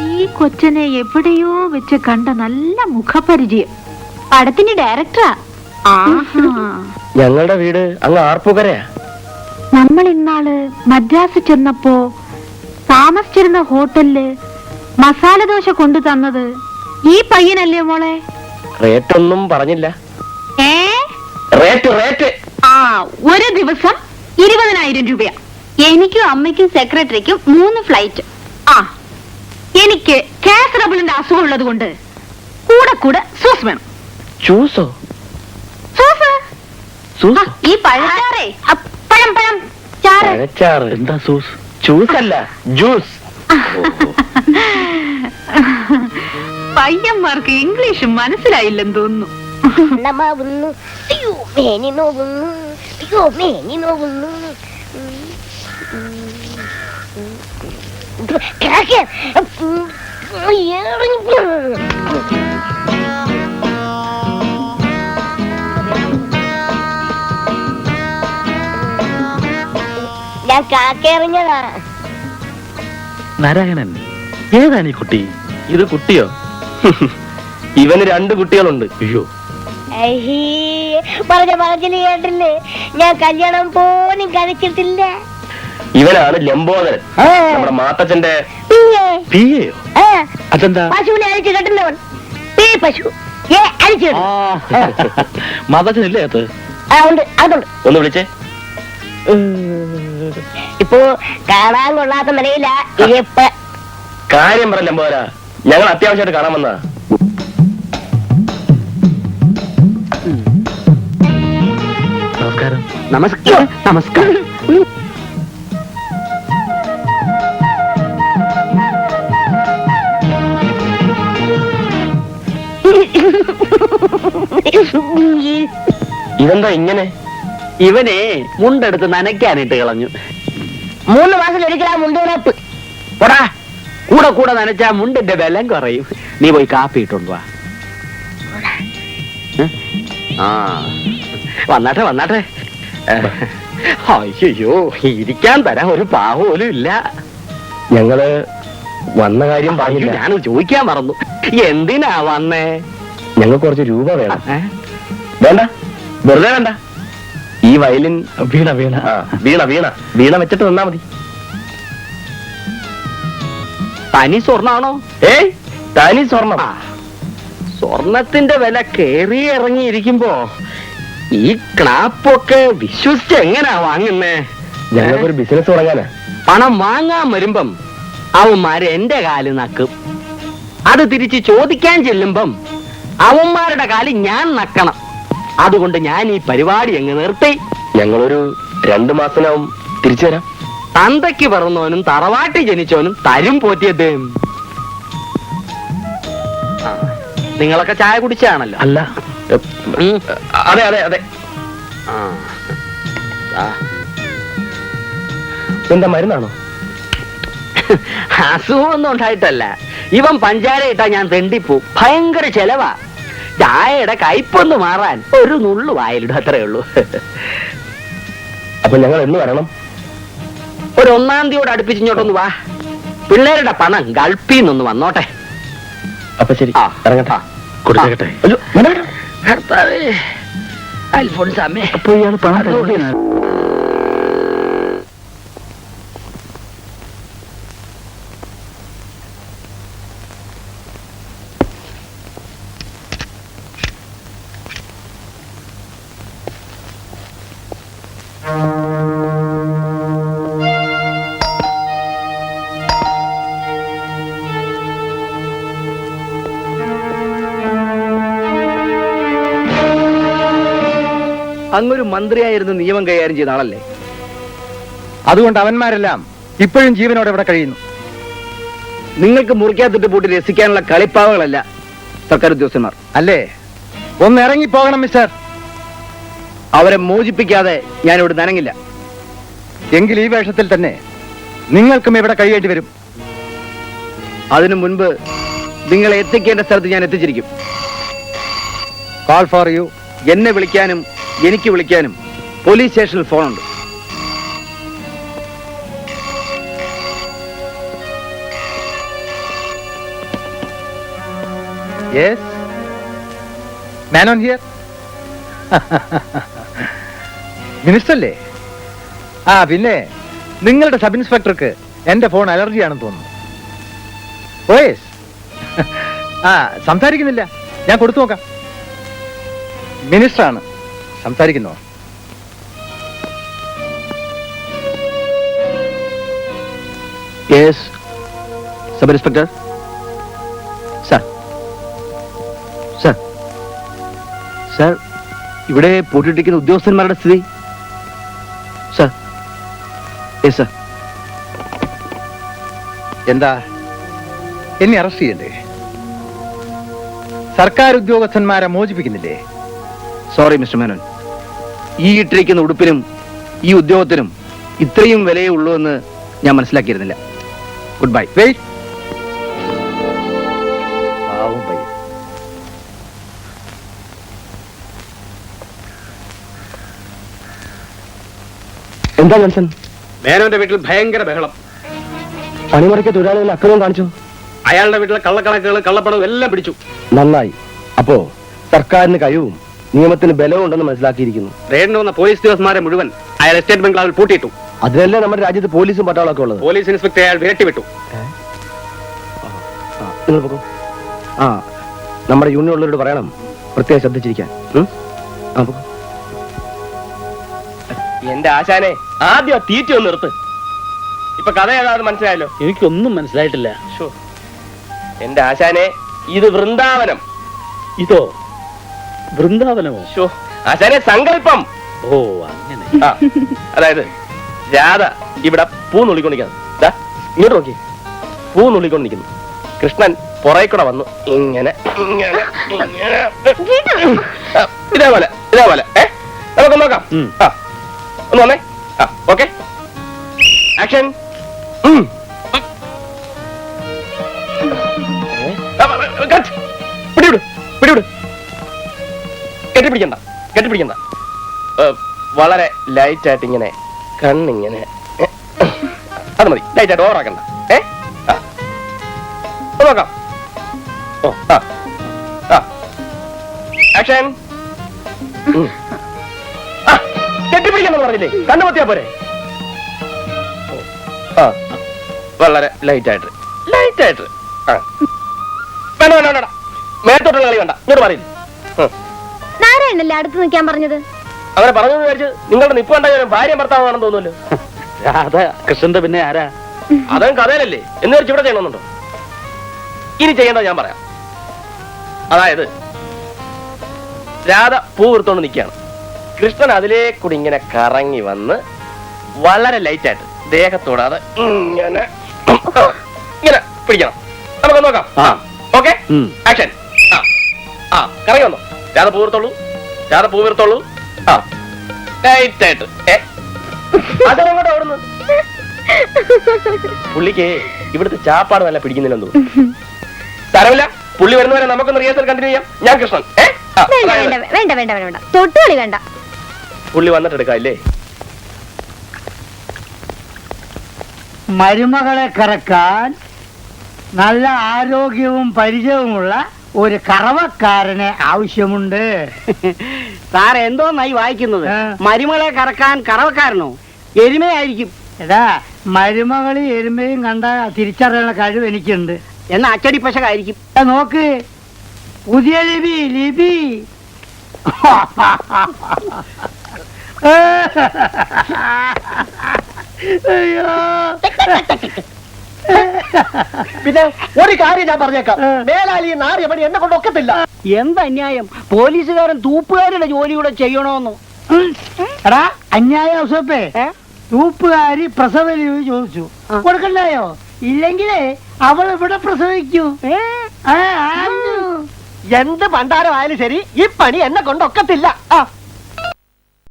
ഈ കൊച്ചനെ എവിടെയോ വെച്ച് കണ്ട നല്ല മുഖപരിചയം. പടത്തിന്റെ ഡയറക്ടറാ. ഞങ്ങളുടെ വീട് അങ്ങ് ആർപ്പുകരയാ. നമ്മൾ ഇന്നാള് മദ്രാസ് ചെന്നപ്പോ താമസിച്ചിരുന്ന ഹോട്ടലില് മസാല ദോശ കൊണ്ടു തന്നത് ഈ പയ്യനല്ലേ മോളെ? റേറ്റൊന്നും പറഞ്ഞില്ല. റേറ്റ് ഒരു ദിവസം 20,000 രൂപയാ. എനിക്കും അമ്മയ്ക്കും സെക്രട്ടറിക്കും 3 ഫ്ലൈറ്റ്. എനിക്ക് കാസറബിളിന്റെ അസുഖം ഉള്ളത് കൊണ്ട് കൂടെ കൂടെ സൂസ് വേണം. ജ്യൂസോ? ഈ പഴച്ചാറേ, പഴം ചാറ്. പഴച്ചാറ് എന്താ സൂസ്? ജ്യൂസല്ല, ജ്യൂസ്. പയ്യന്മാർക്ക് ഇംഗ്ലീഷ് മനസ്സിലായില്ലെന്ന് തോന്നുന്നു. ഞാൻ കാക്കെറിഞ്ഞതാ. നാരായണൻ, ഏതാണ് ഈ കുട്ടി? ഇത് കുട്ടിയോ? ഇവന് 2 കുട്ടികളുണ്ട്. അയ്യോ, പറഞ്ഞില്ല കേട്ടില്ലേ? ഞാൻ കല്യാണം പോലും കഴിച്ചിട്ടില്ല. ഇവനാണ് ലംബോദരൻ, നമ്മുടെ മാത്തച്ഛന്റെ അതെന്താ? പശുവിനെ അഴിച്ചു കെട്ടുന്നവൻ. പശു അഴിച്ചു. മാത്തച്ഛനില്ലേ അത്? അതുണ്ട്. ഒന്ന് വിളിച്ചേ. ഇപ്പോ കാണാൻ കൊള്ളാത്ത നിലയില. കാര്യം പറ ലംബോദര, ഞങ്ങൾ അത്യാവശ്യമായിട്ട് കാണാൻ വന്നതാ. നമസ്കാരം. നമസ്കാരം. ഇതെന്താ ഇങ്ങനെ? ഇവനെ മുണ്ടെടുത്ത് നനയ്ക്കാനിട്ട് കളഞ്ഞു. 3 മാസം ഒരിക്കലാ മുണ്ടുറപ്പ്. പോടാ, കൂടെ നനച്ചാ മുണ്ടിന്റെ ബലം കുറയും. നീ പോയി കാപ്പി ഇട്ടുണ്ടോ? വന്നാട്ടെ. അയ്യോ, ഇരിക്കാൻ തരാൻ ഒരു പാവ പോലും ഇല്ല. ഞങ്ങള് വന്ന കാര്യം പറഞ്ഞില്ല. ഞാൻ ചോദിക്കാൻ മറന്നു. എന്തിനാ വന്നേ? ഞങ്ങൾക്ക് കുറച്ച് രൂപ വേണം. വേണ്ട, വെറുതെ വേണ്ട. ഈ വയലിൻ വീണ വെച്ചിട്ട് തന്നാ മതി. തനി സ്വർണ്ണാണോ? തനി സ്വർണം. സ്വർണത്തിന്റെ വില കേറി ഇറങ്ങിയിരിക്കുമ്പോ ഈ ക്ലാപ്പൊക്കെ വിശ്വസിച്ച് എങ്ങനാ വാങ്ങുന്നേ? ഞങ്ങൾക്കൊരു ബിസിനസ് തുടങ്ങാനാ. പണം വാങ്ങാൻ വരുമ്പം അവന്മാര് എന്റെ കാല് നക്കും. അത് തിരിച്ച് ചോദിക്കാൻ ചെല്ലുമ്പം അവന്മാരുടെ കാല് ഞാൻ നക്കണം. അതുകൊണ്ട് ഞാൻ ഈ പരിപാടി അങ്ങ് നിർത്തി. ഞങ്ങളൊരു 2 മാസത്തിനാവും തിരിച്ചു തരാം. തന്തയ്ക്ക് പറന്നവനും തറവാട്ടി ജനിച്ചവനും തരും പോറ്റിയത്. നിങ്ങളൊക്കെ ചായ കുടിച്ചാണല്ലോ? അല്ല, അതെ. എന്താ മരുന്നാണോ? അസുഖമൊന്നും ഉണ്ടായിട്ടല്ല. ഇവൻ പഞ്ചാര ഇട്ടാ ഞാൻ തെണ്ടിപ്പോ. ഭയങ്കര ചെലവാ. ചായയുടെ കയ്പൊന്ന് മാറാൻ ഒരു നുള്ളു വായിലിടും, അത്രേ ഉള്ളൂ. അപ്പൊ ഞങ്ങൾ എന്ന് വരണം? ഒരു 1-ാം തീയതിയോട് അടുപ്പിച്ചിങ്ങോട്ടൊന്ന് വാ. പിള്ളേരുടെ പണം ഗൾഫിൽ നിന്നൊന്ന് വന്നോട്ടെ. അപ്പൊ ശരി, ഇറങ്ങട്ടെ. കൊടുത്തേക്കട്ടെ. അൽഫോൺസാമേ, അപ്പൊ ഇയാള് പണം അങ്ങൊരു മന്ത്രിയായിരുന്നു നിയമം കൈകാര്യം ചെയ്ത ആളല്ലേ? അതുകൊണ്ട് അവന്മാരെല്ലാം ഇപ്പോഴും ജീവനോടെ ഇവിടെ കഴിയുന്നു. നിങ്ങൾക്ക് മുറിക്കാത്തിട്ട് പൂട്ടി രസിക്കാനുള്ള കളിപ്പാവകളല്ല സർക്കാർ ഉദ്യോഗസ്ഥന്മാർ അല്ലേ? ഒന്ന് ഇറങ്ങിപ്പോകണം മിസ്റ്റർ. അവരെ മോചിപ്പിക്കാതെ ഞാൻ ഇവിടെ നനങ്ങില്ല. എങ്കിൽ ഈ വേഷത്തിൽ തന്നെ നിങ്ങൾക്കും ഇവിടെ കഴിയേണ്ടി വരും. അതിനു മുൻപ് നിങ്ങളെ എത്തിക്കേണ്ട സ്ഥലത്ത് ഞാൻ എത്തിച്ചിരിക്കും. Call for you. എന്നെ വിളിക്കാനും എനിക്ക് വിളിക്കാനും പോലീസ് സ്റ്റേഷനിൽ ഫോണുണ്ട്. Yes man on here. Minister അല്ലേ? ആ പിന്നെ നിങ്ങളുടെ സബ് ഇൻസ്പെക്ടർക്ക് എന്റെ ഫോൺ അലർജിയാണെന്ന് തോന്നുന്നു. Oh yes. ആ സംസാരിക്കുന്നില്ല, ഞാൻ കൊടുത്തു നോക്കാം. മിനിസ്റ്ററാണ്, സംസാരിക്കുന്നോ? Yes sub inspector. Sir sir sir, ഇവിടെ പൂട്ടിയിട്ടിരിക്കുന്ന ഉദ്യോഗസ്ഥന്മാരുടെ സ്ഥിതി. സാർ. Yes sir. എന്താ എന്നെ അറസ്റ്റ് ചെയ്യണ്ടേ? സർക്കാർ ഉദ്യോഗസ്ഥന്മാരെ മോചിപ്പിക്കുന്നില്ലേ? സോറി മിസ്റ്റർ മേനോൻ, ഈ ഇട്ടിരിക്കുന്ന ഉടുപ്പിനും ഈ ഉദ്യോഗത്തിനും ഇത്രയും വിലയേ ഉള്ളൂ എന്ന് ഞാൻ മനസ്സിലാക്കിയിരുന്നില്ല. Good bye. വെയിറ്റ്. പാവം പയ്യൻ. എന്താ ജോൺസൺ? മേനോന്റെ വീട്ടിൽ ഭയങ്കര ബഹളം. പണിമുറയ്ക്ക് തൊഴിലാളികൾ അക്രമം കാണിച്ചു. അയാളുടെ വീട്ടിലെ കള്ളക്കണക്കുകൾ കള്ളപ്പണവും എല്ലാം പിടിച്ചു. നന്നായി. അപ്പോ സർക്കാരിന് കഴിവും നിയമത്തിന് ബലവും ഉണ്ടെന്ന് മനസ്സിലാക്കിയിരിക്കുന്നു. റെയ്ഡിന് വന്ന പോലീസ് ഉദ്യോഗസ്ഥന്മാരെ മുഴുവൻ അയാൾ എസ്റ്റേറ്റ് ബംഗ്ലാവിൽ പൂട്ടിയിട്ടു. അതിനല്ലേ നമ്മുടെ രാജ്യത്ത് പോലീസും പട്ടാളമൊക്കെ ഉള്ളത്. പോലീസ് ഇൻസ്പെക്ടറെ അയാൾ വിരട്ടിവിട്ടു. നിങ്ങൾ പോകും. ആ, നമ്മുടെ യൂണിയൻ ഉള്ളവരോട് പറയണം പ്രത്യേകം ശ്രദ്ധിച്ചിരിക്കാൻ. ആ, പോകൂ. എന്റെ ആശാനെ, ആദ്യം തീറ്റ ഒന്ന് നിർത്ത്. ഇപ്പൊ കഥ ഏതാണെന്ന് മനസ്സിലായല്ലോ? എനിക്കൊന്നും മനസ്സിലായിട്ടില്ല. എന്റെ ആശാനെ, ഇത് വൃന്ദാവനം. ഇതോ വൃന്ദാവനമോ? ആശാനെ, സങ്കല്പം. ഓ അങ്ങനെ. ആ, അതായത് രാധ ഇവിടെ പൂ നുള്ളിക്കൊണ്ടിരിക്കുന്നു. ഇങ്ങോട്ട് നോക്കി, പൂ നുള്ളിക്കൊണ്ടിരിക്കുന്നു. കൃഷ്ണൻ പുറകെ കൂടെ വന്നു ഇങ്ങനെ ഇങ്ങനെ ഇങ്ങനെ. ഇതേപോലെ ഇതേപോലെ. നമുക്ക് നോക്കാം. ആ, ഒന്ന് വന്നേ. ആ, ഓക്കെ, ആക്ഷൻ. പിടിവിട് പിടിവിട്. കെട്ടിപ്പിടിക്കണ്ട കെട്ടിപ്പിടിക്കണ്ട. വളരെ ലൈറ്റ് ആയിട്ട് ഇങ്ങനെ കണ്ണിങ്ങനെ. അത് മതി, ലൈറ്റ് ആയിട്ട് ഓവറാക്കണ്ട. നോക്കാം. ഓ, ആ ആ, ആക്ഷൻ. കെട്ടിപ്പിടിക്കണം പറഞ്ഞില്ലേ? കണ്ണുപൊത്തിയാ പോരെ? ആ, വളരെ ലൈറ്റ് ആയിട്ട് ലൈറ്റ് ആയിട്ട്. ആ, വേണ്ട വേണ്ട വേണ്ട, മേത്തോട്ടുള്ള കളി വേണ്ട. ഇങ്ങോട്ട് പറയില്ല. നാരായണല്ലേ അടുത്ത് നിൽക്കാൻ പറഞ്ഞത്? അങ്ങനെ പറഞ്ഞു വിചാരിച്ച് നിങ്ങളുടെ നിപ്പ് കണ്ട ഭാര്യ ഭർത്താവാണെന്ന് തോന്നുമല്ലോ. രാധ കൃഷ്ണന്റെ പിന്നെ ആരാ? അതും കഥയിലല്ലേ എന്ന് വെച്ച് ഇവിടെ ചെയ്യണമെന്നുണ്ടോ? ഇനി ചെയ്യേണ്ടത് ഞാൻ പറയാം. അതായത് രാധ പൂ വീർത്തോണ്ട് നിൽക്കുകയാണ്. കൃഷ്ണൻ അതിലേക്കൂടി ഇങ്ങനെ കറങ്ങി വന്ന് വളരെ ലൈറ്റ് ആയിട്ട് ദേഹത്തോടാതെ ഇങ്ങനെ ഇങ്ങനെ പിടിക്കണം. നമുക്ക് നോക്കാം. Okay, action. ആ ആ, കറങ്ങി വന്നോ. രാധ പൂ വീർത്തോളൂ, രാധ പൂ വീർത്തോളൂ. ആ, ലൈറ്റ് ആയിട്ട്. അതങ്ങോട്ട് ഓടുന്നു. പുള്ളിക്ക് ഇവിടുത്തെ ചാപ്പാട് നല്ല പിടിക്കുന്നില്ലെന്ന് തോന്നുന്നു. സാരമില്ല, പുള്ളി വരുന്നവരെ നമുക്കൊന്ന് റിഹേഴ്സൽ കണ്ടിന്യൂ ചെയ്യാം. ഞാൻ കൃഷ്ണൻ. വേണ്ട വേണ്ട വേണ്ട വേണ്ട, തൊട്ടുകളി വേണ്ട. പുള്ളി വന്നിട്ട് എടുക്കാല്ലേ? മരുമകളെ കറക്കാൻ നല്ല ആരോഗ്യവും പരിചയവുമുള്ള ഒരു കറവക്കാരനെ ആവശ്യമുണ്ട്. സാർ എന്തോന്നായി വായിക്കുന്നത്? മരുമകളെ കറക്കാൻ കറവക്കാരനോ? എരുമയായിരിക്കും. എടാ, മരുമകളി എരുമയും കണ്ട തിരിച്ചറിയാനുള്ള കഴിവ് എനിക്കുണ്ട്. എന്നാ അച്ചടി പശകായിരിക്കും. നോക്ക്, പുതിയ ലിപി ലിപി. അയ്യോ, പിന്നെ ഒരു കാര്യം ഞാൻ പറഞ്ഞേക്കാം, മേലാലി നാറിയപടി എന്നെ കൊണ്ട് ഒക്കത്തില്ല. എന്ത് അന്യായം! പോലീസുകാരൻ തൂപ്പുകാരുടെ ജോലി കൂടെ ചെയ്യണമെന്നോ? എടാ അന്യായ ഔസപ്പേ, തൂപ്പുകാരി പ്രസവ ലീവ് ചോദിച്ചു, കൊടുക്കണ്ടായോ? ഇല്ലെങ്കിലേ അവൾ ഇവിടെ പ്രസവിക്കൂ. എന്ത് പണ്ടാരമായാലും ശരി, ഈ പണി എന്നെ കൊണ്ട് ഒക്കത്തില്ല.